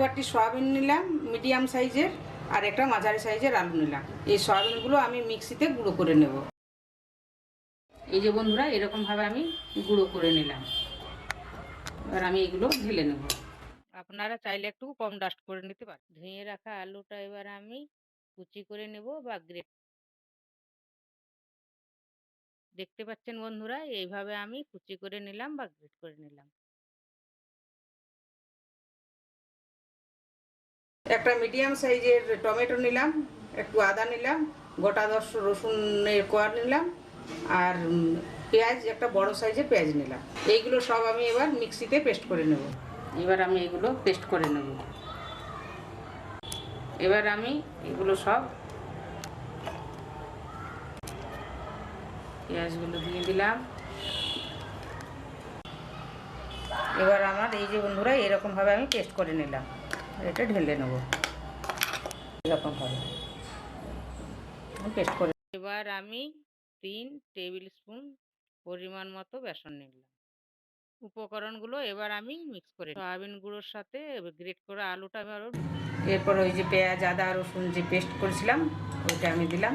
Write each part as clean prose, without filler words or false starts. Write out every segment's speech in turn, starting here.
বাটি সয়াবিন নিলাম মিডিয়াম সাইজের, আর একটা মাঝারি সাইজের আলু নিলাম। এই সয়াবিনগুলো আমি মিক্সিতে গুঁড়ো করে নেব। এই যে বন্ধুরা, এরকমভাবে আমি গুঁড়ো করে নিলাম। এবার আমি এগুলো ঢেলে নেব। আপনারা চাইলে একটু কম ডাস্ট করে নিতে পারেন। ধুয়ে রাখা আলুটা এবার আমি কুচি করে নেব বা গ্রেট। দেখতে পাচ্ছেন বন্ধুরা, এইভাবে আমি কুচি করে নিলাম বা গ্রেট করে নিলাম। একটা মিডিয়াম সাইজের টমেটো নিলাম, একটু আদা নিলাম, গোটা 10 রসুনের কোয়া নিলাম, আর পেঁয়াজ একটা বড় সাইজের পেঁয়াজ নিলাম। এইগুলো সব আমি এবার মিক্সিতে পেস্ট করে নেব। এবার আমি এগুলো পেস্ট করে নেব। এবার আমি এগুলো সব পেঁয়াজগুলো দিয়ে দিলাম। এবার আমার এই যে বন্ধুরা, এরকমভাবে আমি পেস্ট করে নিলাম। এটা ঢেলে নেব এরকমভাবে পেস্ট করে। এবার আমি 3 টেবিল স্পুন পরিমাণ মতো বেসন নিলাম। উপকরণগুলো এবার আমি মিক্স করে সয়াবিন গুঁড়োর সাথে গ্রেট করা আলুটা এবার, এরপর ওই যে পেঁয়াজ আদা রসুন যে পেস্ট করেছিলাম ওইটা আমি দিলাম,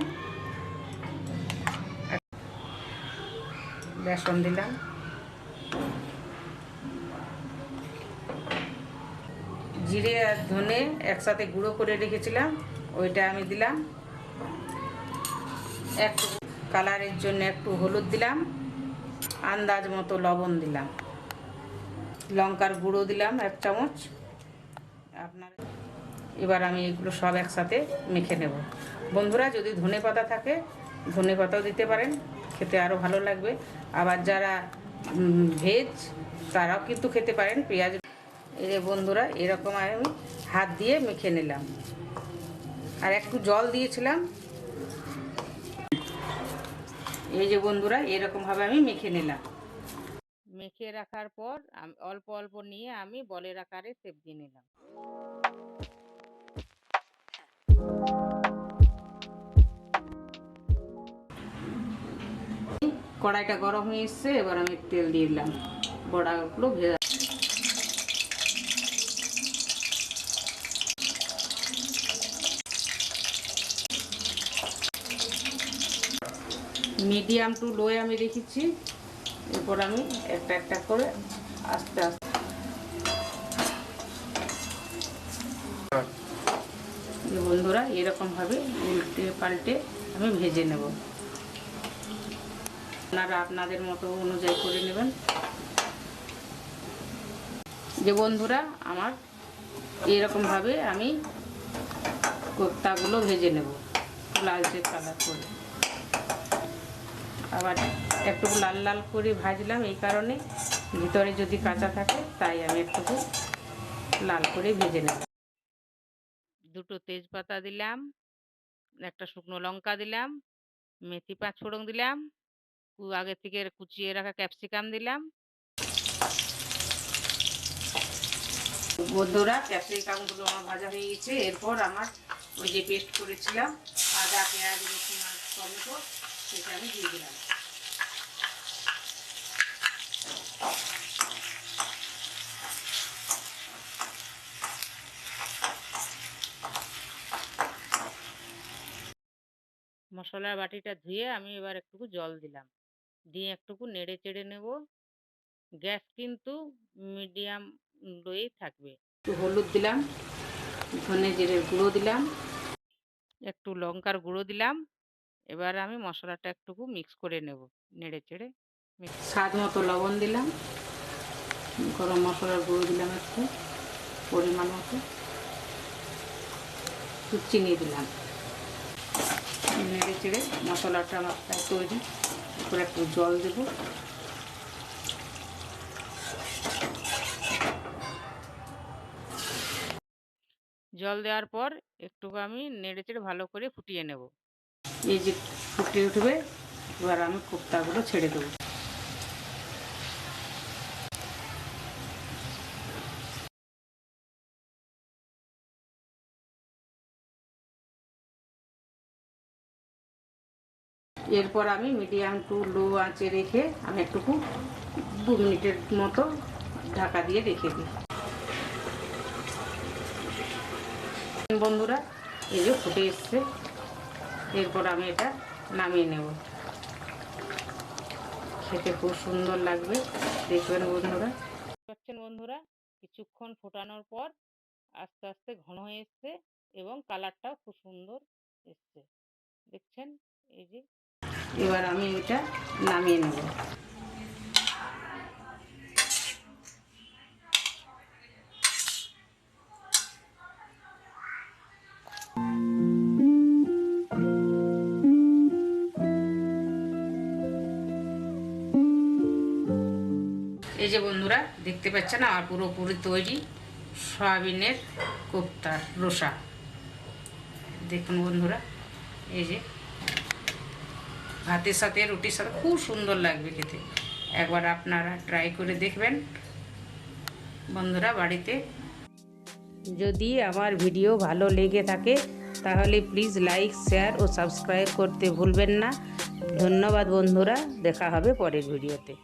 বেসন দিলাম, জিরে আর ধনে একসাথে গুঁড়ো করে রেখেছিলাম ওইটা আমি দিলাম। একটু কালারের জন্য একটু হলুদ দিলাম, আন্দাজ মতো লবণ দিলাম, লঙ্কার গুঁড়ো দিলাম 1 চামচ আপনার। এবার আমি এগুলো সব একসাথে মেখে নেব। বন্ধুরা, যদি ধনে পাতা থাকে ধনে পাতাও দিতে পারেন, খেতে আরও ভালো লাগবে। আবার যারা ভেজ তারাও কিন্তু খেতে পারেন পেঁয়াজ। এই যে বন্ধুরা, এরকম আমি হাত দিয়ে মেখে নিলাম, আর একটু জল দিয়েছিলাম। এই যে বন্ধুরা, এরকমভাবে আমি মেখে নিলাম। মেখে রাখার পর অল্প অল্প নিয়ে আমি বলের আকারে শেপ দিয়ে নিলাম। কড়াইটা গরম হয়ে এসছে, এবার আমি তেল দিয়ে দিলাম। বড়াগুলো ভেজা মিডিয়াম টু লোয়ে আমি রেখেছি। এরপর আমি একটা একটা করে আস্তে আস্তে বন্ধুরা এরকমভাবে উল্টে পাল্টে আমি ভেজে নেব। আপনারা আপনাদের মতো অনুযায়ী করে নেবেন। যে বন্ধুরা, আমার এরকমভাবে আমি কোপ্তাগুলো ভেজে নেব লালচে কালার করে। আবার একটু লাল লাল করে ভাজলাম এই কারণে, ভিতরে যদি কাঁচা থাকে তাই আমি একটু লাল করে ভেজে নেব। 2 তেজপাতা দিলাম, একটা শুকনো লঙ্কা দিলাম, মেথি 5 ফোড়ন দিলাম, আগে থেকে কুচিয়ে রাখা ক্যাপসিকাম দিলাম। বন্ধুরা, ক্যাপসিকামগুলো আমার ভাজা হয়ে গেছে। এরপর আমার ওই যে পেস্ট করেছিলাম আদা পেঁয়াজ রসুন আর টমেটো, সেটা আমি দিয়ে দিলাম। মশলার বাটিটা ধুয়ে আমি এবার একটু জল দিলাম, দিয়ে একটু নেড়ে চেড়ে নেব। গ্যাস কিন্তু মিডিয়াম লোয়েই থাকবে। একটু হলুদ দিলাম, ধনে জিরের গুঁড়ো দিলাম, একটু লঙ্কার গুঁড়ো দিলাম। এবার আমি মশলাটা একটু মিক্স করে নেব, নেড়ে চেড়ে। স্বাদ মতো লবণ দিলাম, গরম মশলার গুঁড়ো দিলাম একটু পরিমাণ মতো, একটু চিনি দিলাম। নেড়ে চেড়ে মশলাটা আমার প্রায় তৈরি। এরপর একটু জল দেব। জল দেওয়ার পর একটু আমি নেড়ে চেড়ে ভালো করে ফুটিয়ে নেব। এই যে ফুটে উঠবে, এবার আমি কোপ্তাগুলো ছেড়ে দেবো। এরপর আমি মিডিয়াম টু লো আঁচে রেখে আমি একটুকু 2 মিনিটের মতো ঢাকা দিয়ে রেখে দিই। বন্ধুরা এই যে ফুটে এসছে, এরপর আমি এটা নামিয়ে নেব। খেতে খুব সুন্দর লাগবে, দেখবেন বন্ধুরা। পাচ্ছেন বন্ধুরা, কিছুক্ষণ ফোটানোর পর আস্তে আস্তে ঘন হয়ে এসছে এবং কালারটাও খুব সুন্দর এসছে, দেখছেন এই যে। এবার আমি এটা নামিয়ে নেব। এই যে বন্ধুরা দেখতে পাচ্ছেন আমার পুরোপুরি তৈরি সয়াবিনের কোপ্তার রসা। দেখুন বন্ধুরা, এই যে ভাতের সাথে রুটির সাথে খুব সুন্দর লাগবে খেতে। একবার আপনারা ট্রাই করে দেখবেন বন্ধুরা বাড়িতে। যদি আমার ভিডিও ভালো লেগে থাকে তাহলে প্লিজ লাইক, শেয়ার ও সাবস্ক্রাইব করতে ভুলবেন না। ধন্যবাদ বন্ধুরা, দেখা হবে পরের ভিডিওতে।